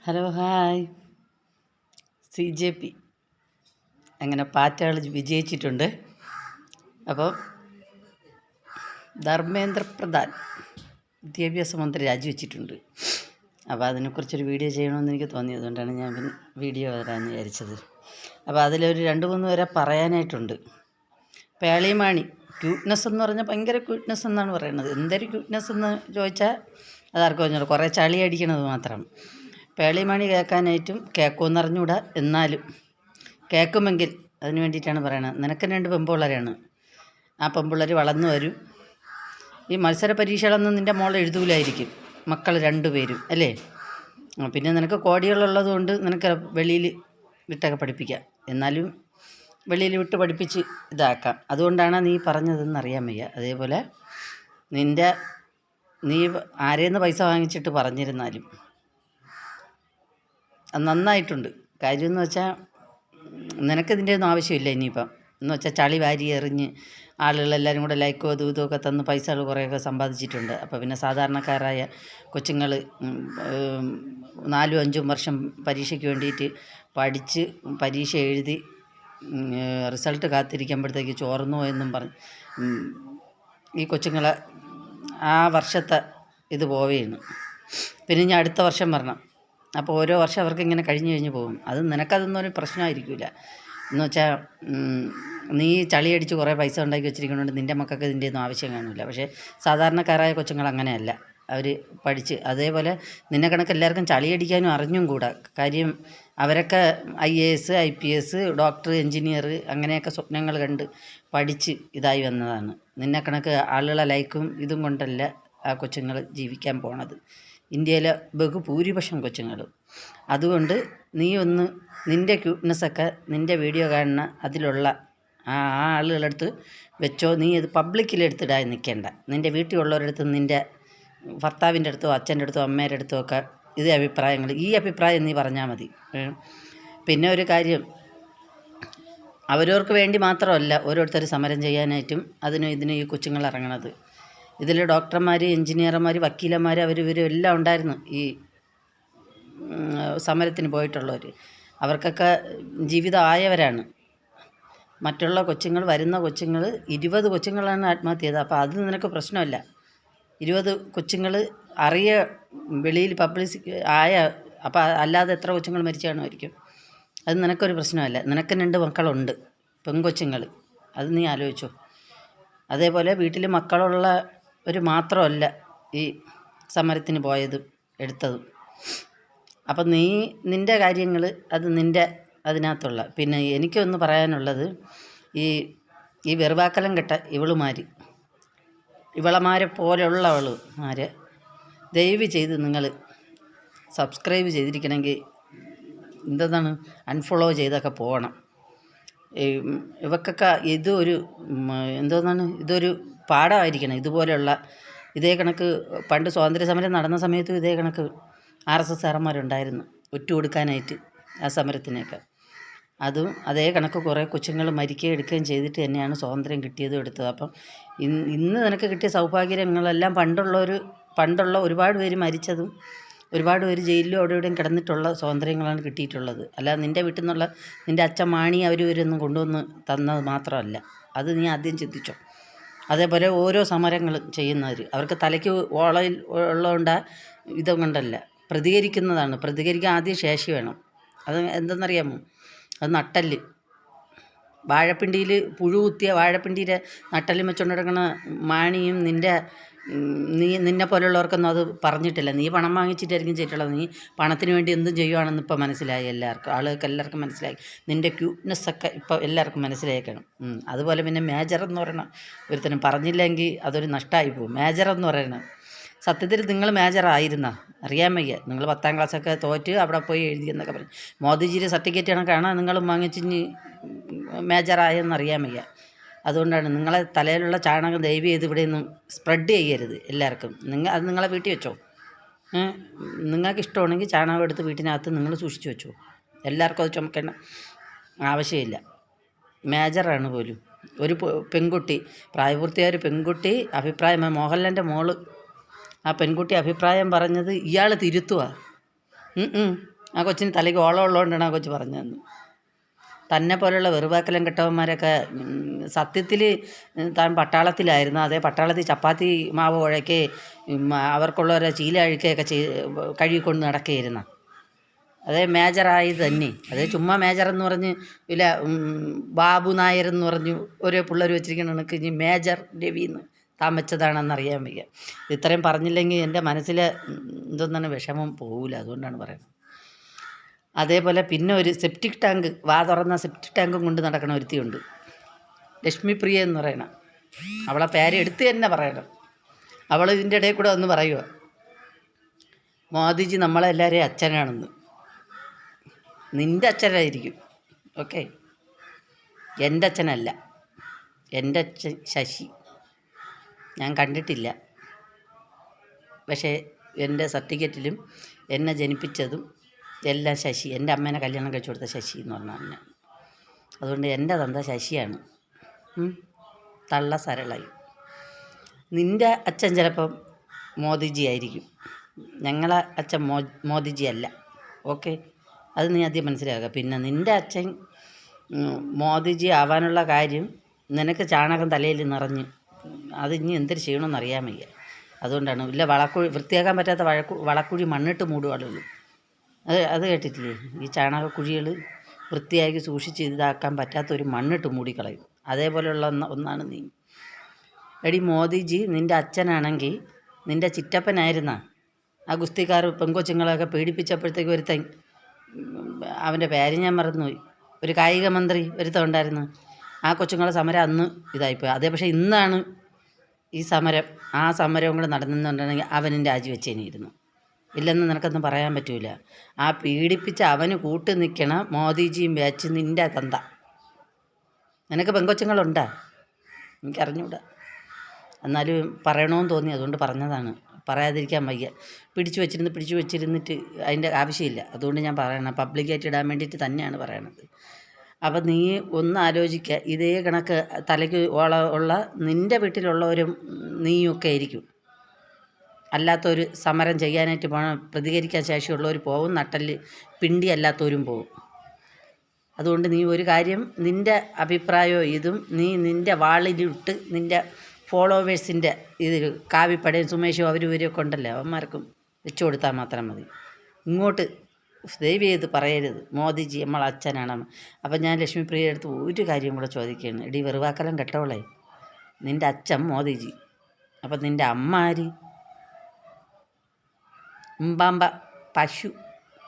Hello hi. CJP അങ്ങനെ പാറ്റകൾ വിജയിച്ചിട്ടുണ്ട്. അപ്പോൾ ധർമ്മേന്ദ്ര പ്രധാൻ വിദ്യാഭ്യാസ മന്ത്രി രാജിവെച്ചിട്ടുണ്ട്. അപ്പോൾ അതിനെക്കുറിച്ചൊരു വീഡിയോ ചെയ്യണമെന്ന് എനിക്ക് തോന്നിയത് കൊണ്ടാണ് ഞാൻ വീഡിയോ വരാമെന്ന് വിചാരിച്ചത്. അപ്പോൾ അതിലൊരു 2-3 പേരെ പറയാനായിട്ടുണ്ട്. പേളിമാണി ക്യൂട്ട്നെസ് എന്ന് പറഞ്ഞാൽ ഭയങ്കര ക്യൂട്ട്നെസ് എന്നാണ് പറയുന്നത്. എന്തൊരു ക്യൂട്ട്നെസ് എന്ന് ചോദിച്ചാൽ അതാർക്കും പറഞ്ഞോളൂ, കുറേ ചളി അടിക്കണത് മാത്രം. പേളിമാണി കേൾക്കാനായിട്ടും കേൾക്കുമെന്ന് അറിഞ്ഞൂടാ, എന്നാലും കേൾക്കുമെങ്കിൽ അതിന് വേണ്ടിയിട്ടാണ് പറയണത്. നിനക്ക് 2 പെൺപിള്ളേരാണ്. ആ പെൺപിള്ളേർ വളർന്നു വരും. ഈ മത്സര പരീക്ഷകളൊന്നും നിൻ്റെ മോൾ എഴുതൂലായിരിക്കും, മക്കൾ 2 പേരും അല്ലേ. പിന്നെ നിനക്ക് കോടികളുള്ളത് കൊണ്ട് നിനക്ക് വെളിയിൽ വിട്ടൊക്കെ പഠിപ്പിക്കാം. എന്നാലും വെളിയിൽ വിട്ട് പഠിപ്പിച്ച് ഇതാക്കാം. അതുകൊണ്ടാണ് നീ പറഞ്ഞതെന്ന് അറിയാൻ വയ്യ. അതേപോലെ നീ ആരേന്ന് പൈസ വാങ്ങിച്ചിട്ട് പറഞ്ഞിരുന്നാലും അത് നന്നായിട്ടുണ്ട്. കാര്യമെന്ന് വെച്ചാൽ നിനക്കിതിൻ്റെ ഒന്നും ആവശ്യമില്ല ഇനിയിപ്പം. എന്ന് വെച്ചാൽ ചളി വാരി എറിഞ്ഞ് ആളുകളെല്ലാവരും കൂടെ ലൈക്കോ അതും ഇതുമൊക്കെ തന്ന് പൈസകൾ കുറേയൊക്കെ സമ്പാദിച്ചിട്ടുണ്ട്. അപ്പോൾ പിന്നെ സാധാരണക്കാരായ കൊച്ചുങ്ങൾ 4-5 വർഷം പരീക്ഷയ്ക്ക് വേണ്ടിയിട്ട് പഠിച്ച് പരീക്ഷ എഴുതി റിസൾട്ട് കാത്തിരിക്കുമ്പോഴത്തേക്ക് ചോർന്നു എന്നും പറഞ്ഞ് ഈ കൊച്ചുങ്ങളെ ആ വർഷത്തെ ഇത് പോവുകയാണ്. പിന്നെ ഞാൻ അടുത്ത വർഷം വരണം. അപ്പോൾ ഓരോ വർഷം അവർക്ക് ഇങ്ങനെ കഴിഞ്ഞ് പോകും. അത് നിനക്കതൊന്നും ഒരു പ്രശ്നമായിരിക്കില്ല. എന്ന് വെച്ചാൽ നീ ചളിയടിച്ച് കുറേ പൈസ ഉണ്ടാക്കി വെച്ചിരിക്കുന്നതുകൊണ്ട് നിൻ്റെ മക്കൾക്ക് ഇതിൻ്റെ ഒന്നും ആവശ്യം കാണില്ല. പക്ഷേ സാധാരണക്കാരായ കൊച്ചുങ്ങൾ അങ്ങനെയല്ല. അവർ പഠിച്ച് അതേപോലെ നിന്നെ കണക്ക് എല്ലാവർക്കും ചളിയടിക്കാനും അറിഞ്ഞും കൂടാ. കാര്യം അവരൊക്കെ IAS IPS ഡോക്ടർ എൻജിനീയർ അങ്ങനെയൊക്കെ സ്വപ്നങ്ങൾ കണ്ട് പഠിച്ച് ഇതായി വന്നതാണ്. നിന്നെ കണക്ക് ആളുകളെ ലൈക്കും ഇതും കൊണ്ടല്ല ആ കൊച്ചുങ്ങൾ ജീവിക്കാൻ പോണത്, ഇന്ത്യയിലെ ബഹുഭൂരിപക്ഷം കൊച്ചുങ്ങളും. അതുകൊണ്ട് നീ ഒന്ന് നിൻ്റെ ക്യൂട്ട്നെസ്സൊക്കെ നിൻ്റെ വീഡിയോ കാണുന്ന അതിലുള്ള ആ ആളുകളടുത്ത് വെച്ചോ. നീ ഇത് പബ്ലിക്കിലെടുത്തിടാൻ നിൽക്കേണ്ട. നിൻ്റെ വീട്ടിലുള്ളവരടുത്ത്, നിൻ്റെ ഭർത്താവിൻ്റെ അടുത്തോ അച്ഛൻ്റെ അടുത്തോ അമ്മേൻ്റെ അടുത്തോ ഒക്കെ ഇതേ അഭിപ്രായങ്ങൾ, ഈ അഭിപ്രായം നീ പറഞ്ഞാൽ മതി. പിന്നെ ഒരു കാര്യം, അവരവർക്ക് വേണ്ടി മാത്രമല്ല ഓരോരുത്തർ സമരം ചെയ്യാനായിട്ടും അതിനും ഇതിനും ഈ കൊച്ചുങ്ങൾ ഇറങ്ങണത്. ഇതിൽ ഡോക്ടർമാർ, എൻജിനീയർമാർ, വക്കീലന്മാർ ഇവരും എല്ലാം ഉണ്ടായിരുന്നു ഈ സമരത്തിന് പോയിട്ടുള്ളവർ. അവർക്കൊക്കെ ജീവിതം ആയവരാണ്. മറ്റുള്ള കൊച്ചുങ്ങൾ, വരുന്ന കൊച്ചുങ്ങൾ 20 കൊച്ചുങ്ങളാണ് ആത്മഹത്യ ചെയ്തത്. അപ്പോൾ അത് നിനക്ക് പ്രശ്നമല്ല. 20 കൊച്ചുങ്ങൾ വെളിയിൽ പബ്ലിസിറ്റി ആയ, അപ്പോൾ അല്ലാതെ എത്ര കൊച്ചുങ്ങൾ മരിച്ചു കാണുമായിരിക്കും. അത് നിനക്കൊരു പ്രശ്നമല്ല. നിനക്ക് 2 മക്കളുണ്ട്, പെൺകൊച്ചുങ്ങൾ. അത് നീ ആലോചിച്ചോ. അതേപോലെ വീട്ടിൽ മക്കളുള്ള മാത്രമല്ല ഈ സമരത്തിന് പോയതും എടുത്തതും. അപ്പം നിൻ്റെ കാര്യങ്ങൾ അത് നിൻ്റെ അതിനകത്തുള്ള. പിന്നെ എനിക്കൊന്ന് പറയാനുള്ളത്, ഈ വെറുവാക്കലം കെട്ട ഇവളമാരെ പോലെയുള്ളവളുമാരെ ദയവ് ചെയ്ത് നിങ്ങൾ സബ്സ്ക്രൈബ് ചെയ്തിരിക്കണമെങ്കിൽ എന്താണ് അൺഫോളോ ചെയ്തൊക്കെ പോകണം. ഇവക്കൊക്കെ ഇതൊരു പാഠമായിരിക്കണം. ഇതുപോലെയുള്ള ഇതേ കണക്ക് പണ്ട് സ്വാതന്ത്ര്യ സമരം നടന്ന സമയത്തും ഇതേ കണക്ക് RSSകാരന്മാരുണ്ടായിരുന്നു ഒറ്റ കൊടുക്കാനായിട്ട് ആ സമരത്തിനൊക്കെ. അതും അതേ കണക്ക് കുറേ കൊച്ചുങ്ങൾ മരിക്കുകയും എടുക്കുകയും ചെയ്തിട്ട് തന്നെയാണ് സ്വാതന്ത്ര്യം കിട്ടിയതും എടുത്തത്. അപ്പം ഇന്ന് നിനക്ക് കിട്ടിയ സൗഭാഗ്യങ്ങളെല്ലാം പണ്ടുള്ള ഒരുപാട് പേര് മരിച്ചതും ഒരുപാട് പേര് ജയിലിലും അവിടെ ഇവിടെയും കിടന്നിട്ടുള്ള സ്വാതന്ത്ര്യങ്ങളാണ് കിട്ടിയിട്ടുള്ളത്. അല്ലാതെ നിൻ്റെ വീട്ടിൽ നിന്നുള്ള നിൻ്റെ അച്ഛൻ മാണി അവരൊന്നും കൊണ്ടുവന്ന് തന്നത് മാത്രമല്ല. അത് നീ ആദ്യം ചിന്തിച്ചോ. അതേപോലെ ഓരോ സമരങ്ങൾ ചെയ്യുന്നവർ അവർക്ക് തലയ്ക്ക് ഓളയിൽ ഉള്ളതുകൊണ്ട് ഇതും കൊണ്ടല്ല, പ്രതികരിക്കുന്നതാണ്. പ്രതികരിക്കാൻ ആദ്യം ശേഷി വേണം. അത് എന്തെന്നറിയാമോ? അത് നട്ടല്. വാഴപ്പിണ്ടിയിൽ പുഴു കുത്തിയ വാഴപ്പിണ്ടിയുടെ നട്ടലും വെച്ചുകൊണ്ട് കിടക്കണ മാണിയും നിന്നെ പോലുള്ളവർക്കൊന്നും അത് പറഞ്ഞിട്ടില്ല. നീ പണം വാങ്ങിച്ചിട്ടായിരിക്കും ചെയ്തിട്ടുള്ളത്. നീ പണത്തിന് വേണ്ടി എന്തും ചെയ്യുവാണെന്ന് ഇപ്പോൾ മനസ്സിലായി എല്ലാവർക്കും മനസ്സിലായി. നിൻ്റെ ക്യൂട്ട്നെസ്സൊക്കെ ഇപ്പോൾ എല്ലാവർക്കും മനസ്സിലാക്കണം. അതുപോലെ പിന്നെ മേജർ എന്ന് പറയണ ഒരുത്തനും പറഞ്ഞില്ലെങ്കിൽ അതൊരു നഷ്ടമായി പോകും. മേജർ എന്ന് പറയണത് സത്യത്തിൽ നിങ്ങൾ മേജറായിരുന്ന അറിയാൻ വയ്യ. നിങ്ങൾ 10ാം ക്ലാസ്സൊക്കെ തോറ്റ് അവിടെ പോയി എഴുതിയെന്നൊക്കെ പറഞ്ഞു. മോദിജിയുടെ സർട്ടിഫിക്കറ്റ് കണക്കാണ് നിങ്ങളും വാങ്ങിച്ചിഞ്ഞ് മേജറായെന്നറിയാൻ വയ്യ. അതുകൊണ്ടാണ് നിങ്ങളെ തലയിലുള്ള ചാണകം ദയവ് ചെയ്ത് ഇവിടെ ഒന്നും സ്പ്രെഡ് ചെയ്യരുത് എല്ലാവർക്കും. അത് നിങ്ങളെ വീട്ടിൽ വെച്ചോ. നിങ്ങൾക്ക് ഇഷ്ടമാണെങ്കിൽ ചാണകം എടുത്ത് വീട്ടിനകത്ത് നിങ്ങൾ സൂക്ഷിച്ച് വെച്ചോ. എല്ലാവർക്കും അത് ചുമക്കേണ്ട ആവശ്യമില്ല. മേജറാണ് പോലും ഒരു പെൺകുട്ടി, പ്രായപൂർത്തിയായ ഒരു പെൺകുട്ടി മോഹൻലാലിൻ്റെ മോള്, ആ പെൺകുട്ടി അഭിപ്രായം പറഞ്ഞത് ഇയാൾ തിരുത്തുക. ആ കൊച്ചിന് തലയ്ക്ക് ഓളം ഉള്ളതുകൊണ്ടാണ് ആ കൊച്ച് പറഞ്ഞതെന്ന്. തന്നെ പോലെയുള്ള വെറുവാക്കലം കെട്ടവന്മാരൊക്കെ സത്യത്തിൽ താൻ പട്ടാളത്തിലായിരുന്നു. അതേ പട്ടാളത്തിൽ ചപ്പാത്തി മാവ് കുഴയ്ക്ക് അവർക്കുള്ളവരെ ചീല അഴുക്കുകയൊക്കെ കഴുകിക്കൊണ്ട് നടക്കുകയായിരുന്നു. അതേ മേജറായി തന്നെ. അതേ ചുമ്മാ മേജറെന്ന് പറഞ്ഞ് ഇല്ല ബാബു നായർ എന്ന് പറഞ്ഞ് ഓരോ പിള്ളേർ വെച്ചിരിക്കുന്ന കണക്ക് ഇനി മേജർ രവിന്ന് താൻ വെച്ചതാണെന്നറിയാൻ വയ്യ. ഇത്രയും പറഞ്ഞില്ലെങ്കിൽ എൻ്റെ മനസ്സിൽ എന്തൊന്നാണ് വിഷമം പോകില്ല. അതുകൊണ്ടാണ് പറയുന്നത്. അതേപോലെ പിന്നെ ഒരു സെപ്റ്റിക് ടാങ്ക്, വാ തുറന്ന സെപ്റ്റിക് ടാങ്കും കൊണ്ട് നടക്കണ ഒരുത്തിയുണ്ട്, ലക്ഷ്മിപ്രിയ എന്ന് പറയണം. അവളെ പേര് എടുത്ത് തന്നെ പറയണം. അവൾ ഇതിൻ്റെ ഇടയിൽ കൂടെ ഒന്ന് പറയുക, മോദിജി നമ്മളെല്ലാവരെയും അച്ഛനാണെന്ന്. നിൻ്റെ അച്ഛനായിരിക്കും, ഓക്കെ, എൻ്റെ അച്ഛനല്ല. എൻ്റെ അച്ഛൻ ശശി, ഞാൻ കണ്ടിട്ടില്ല. പക്ഷേ എൻ്റെ സർട്ടിഫിക്കറ്റിലും എന്നെ ജനിപ്പിച്ചതും എല്ലാം ശശി. എൻ്റെ അമ്മേനെ കല്യാണം കഴിച്ചു കൊടുത്ത ശശി എന്ന് പറഞ്ഞാൽ ഞാൻ. അതുകൊണ്ട് എൻ്റെ തന്ത ശശിയാണ്. തള്ള സരളായി. നിൻ്റെ അച്ഛൻ ചിലപ്പം മോദിജി ആയിരിക്കും, ഞങ്ങളെ അച്ഛൻ മോദിജി അല്ല, ഓക്കെ. അത് നീ ആദ്യം മനസ്സിലാക്കുക. പിന്നെ നിൻ്റെ അച്ഛൻ മോദിജി ആവാനുള്ള കാര്യം നിനക്ക് ചാണകം തലയിൽ നിറഞ്ഞ് അത് ഇനി എന്തൊരു ചെയ്യണമെന്ന് അറിയാൻ വയ്യ. അതുകൊണ്ടാണ്. ഇല്ല വളക്കുഴി വൃത്തിയാക്കാൻ പറ്റാത്ത വളക്കുഴി മണ്ണിട്ട് മൂടുവാളുള്ളൂ. അത് കേട്ടിട്ടില്ലേ? ഈ ചാണകക്കുഴികൾ വൃത്തിയാക്കി സൂക്ഷിച്ച് ഇതാക്കാൻ പറ്റാത്തൊരു മണ്ണിട്ട് മൂടിക്കളയും. അതേപോലെയുള്ള ഒന്നാണ് നീ. എടി മോദിജി നിൻ്റെ അച്ഛനാണെങ്കിൽ നിൻ്റെ ചിറ്റപ്പനായിരുന്ന ആ ഗുസ്തിക്കാർ പെങ്കൊച്ചുങ്ങളെയൊക്കെ പീഡിപ്പിച്ചപ്പോഴത്തേക്ക് ഒരുത്തൻ, അവൻ്റെ പേര് ഞാൻ മറന്നുപോയി, ഒരു കായിക മന്ത്രി ഒരുത്തൻ ഉണ്ടായിരുന്നു. ആ കൊച്ചുങ്ങളെ സമരം അന്ന് ഇതായിപ്പോയി. അതേ പക്ഷേ ഇന്നാണ് ഈ സമരം, ആ സമരവും കൂടെ നടന്നുണ്ടെങ്കിൽ അവനും രാജിവെച്ചേനിരുന്നു. ഇല്ലെന്ന് നിനക്കൊന്നും പറയാൻ പറ്റൂല. ആ പീഡിപ്പിച്ച് അവന് കൂട്ട് നിൽക്കണ മോദിജിയും വെച്ച് നിൻ്റെ തന്ത. നിനക്ക് പെങ്കൊച്ചുങ്ങളുണ്ടാ? എനിക്കറിഞ്ഞൂടാ. എന്നാലും പറയണമെന്ന് തോന്നി, അതുകൊണ്ട് പറഞ്ഞതാണ്. പറയാതിരിക്കാൻ വയ്യ. പിടിച്ചു വെച്ചിരുന്നിട്ട് അതിൻ്റെ ആവശ്യമില്ല. അതുകൊണ്ട് ഞാൻ പറയണം, പബ്ലിക്കായിട്ട് ഇടാൻ വേണ്ടിയിട്ട് തന്നെയാണ് പറയണത്. അപ്പം നീ ഒന്ന് ആലോചിക്കുക. ഇതേ കണക്ക് തലയ്ക്ക് ഉള്ള നിൻ്റെ വീട്ടിലുള്ളവരും നീയൊക്കെ ആയിരിക്കും. അല്ലാത്തൊരു സമരം ചെയ്യാനായിട്ട് പോകണം, പ്രതികരിക്കാൻ ശേഷിയുള്ളവർ പോവും, നട്ടല് പിണ്ടി അല്ലാത്തവരും പോവും. അതുകൊണ്ട് നീ ഒരു കാര്യം, നിൻ്റെ അഭിപ്രായവും ഇതും നീ നിൻ്റെ വാളിലിട്ട് നിൻ്റെ ഫോളോവേഴ്സിൻ്റെ ഇതിൽ കാവിപ്പടയും സുമേഷും അവരും ഇവരൊക്കെ ഉണ്ടല്ലോ, അവന്മാർക്കും വെച്ചു കൊടുത്താൽ മാത്രം മതി. ഇങ്ങോട്ട് ദയവ് ചെയ്ത് പറയരുത് മോദിജി നമ്മളെ അച്ഛനാണ്. അപ്പം ഞാൻ ലക്ഷ്മിപ്രിയ അടുത്ത് ഒരു കാര്യം കൂടെ ചോദിക്കുകയാണ്. എടി വെറുവാക്കലം കെട്ടവളെ, നിൻ്റെ അച്ഛൻ മോദിജി, അപ്പം നിൻ്റെ അമ്മ ആര്? ഉമ്പാമ്പ പശു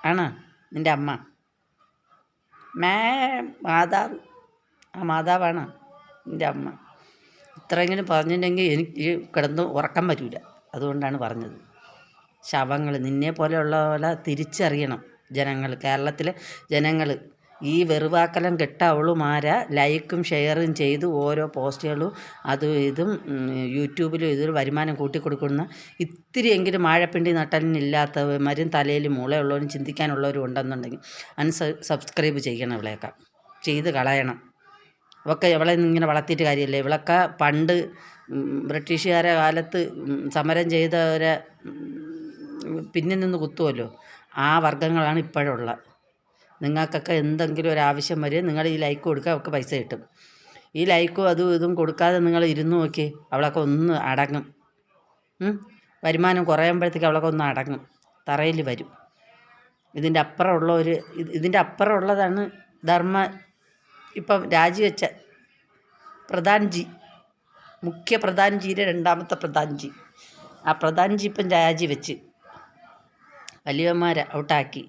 ആണോ നിൻ്റെ അമ്മ? മാതാവ്, ആ മാതാവാണ് നിൻ്റെ അമ്മ. ഇത്രയെങ്കിലും പറഞ്ഞിട്ടുണ്ടെങ്കിൽ എനിക്ക് കിടന്ന് ഉറക്കം വരില്ല. അതുകൊണ്ടാണ് പറഞ്ഞത്. ശവങ്ങൾ നിന്നെ പോലെയുള്ള തിരിച്ചറിയണം ജനങ്ങൾ, കേരളത്തിലെ ജനങ്ങൾ. ഈ വെറുവാക്കലം കെട്ടവളുമാരെ ലൈക്കും ഷെയറും ചെയ്ത് ഓരോ പോസ്റ്റുകളും അതും ഇതും യൂട്യൂബിലും ഇതിൽ വരുമാനം കൂട്ടിക്കൊടുക്കുന്ന ഇത്തിരിയെങ്കിലും വാഴപ്പിണ്ടി നട്ടലിനില്ലാത്തവരും തലയിൽ മുളയുള്ളവരും ചിന്തിക്കാനുള്ളവരും ഉണ്ടെന്നുണ്ടെങ്കിൽ സബ്സ്ക്രൈബ് ചെയ്യണം. ഇവളെയൊക്കെ ചെയ്ത് കളയണം. അവൾക്ക് ഇവളെ ഇങ്ങനെ വളർത്തിയിട്ട് കാര്യമില്ല. ഇവളൊക്കെ പണ്ട് ബ്രിട്ടീഷുകാരെ കാലത്ത് സമരം ചെയ്തവരെ പിന്നിൽ നിന്ന് കുത്തുമല്ലോ, ആ വർഗ്ഗങ്ങളാണ് ഇപ്പോഴുള്ള. നിങ്ങൾക്കൊക്കെ എന്തെങ്കിലും ഒരു ആവശ്യം വരും, നിങ്ങൾ ഈ ലൈക്ക് കൊടുക്കുക, അവൾക്ക് പൈസ കിട്ടും. ഈ ലൈക്കും അതും ഇതും കൊടുക്കാതെ നിങ്ങൾ ഇരുന്ന് നോക്കി, അവളൊക്കെ ഒന്ന് അടങ്ങും. വരുമാനം കുറയുമ്പോഴത്തേക്ക് അവളൊക്കെ ഒന്ന് അടങ്ങും, തറയിൽ വരും. ഇതിൻ്റെ അപ്പുറമുള്ളതാണ് ധർമ്മ. ഇപ്പം രാജിവെച്ച പ്രധാൻജി, മുഖ്യ പ്രധാൻജിയുടെ രണ്ടാമത്തെ പ്രധാൻജി, ആ പ്രധാൻജി ഇപ്പം രാജിവെച്ച് വലിയന്മാരെ ഔട്ടാക്കി.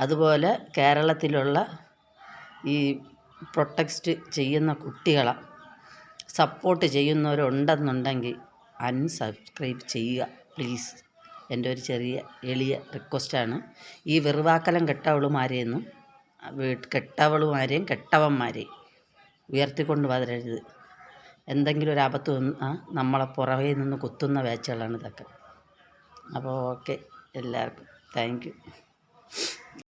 അതുപോലെ കേരളത്തിലുള്ള ഈ പ്രൊട്ടക്സ്റ്റ് ചെയ്യുന്ന കുട്ടികളെ സപ്പോർട്ട് ചെയ്യുന്നവരുണ്ടെന്നുണ്ടെങ്കിൽ അൺസബ്സ്ക്രൈബ് ചെയ്യുക പ്ലീസ്. എൻ്റെ ഒരു ചെറിയ എളിയ റിക്വസ്റ്റാണ്. ഈ വെറുവാക്കലം കെട്ടവളുമാരെയും കെട്ടവന്മാരെയും ഉയർത്തിക്കൊണ്ട് വരരുത്. എന്തെങ്കിലും ഒരു ആപത്ത് വന്നാൽ നമ്മളെ പുറകെ നിന്ന് കുത്തുന്ന വേച്ചകളാണ് ഇതൊക്കെ. അപ്പോൾ ഓക്കെ, എല്ലാവർക്കും താങ്ക് യു.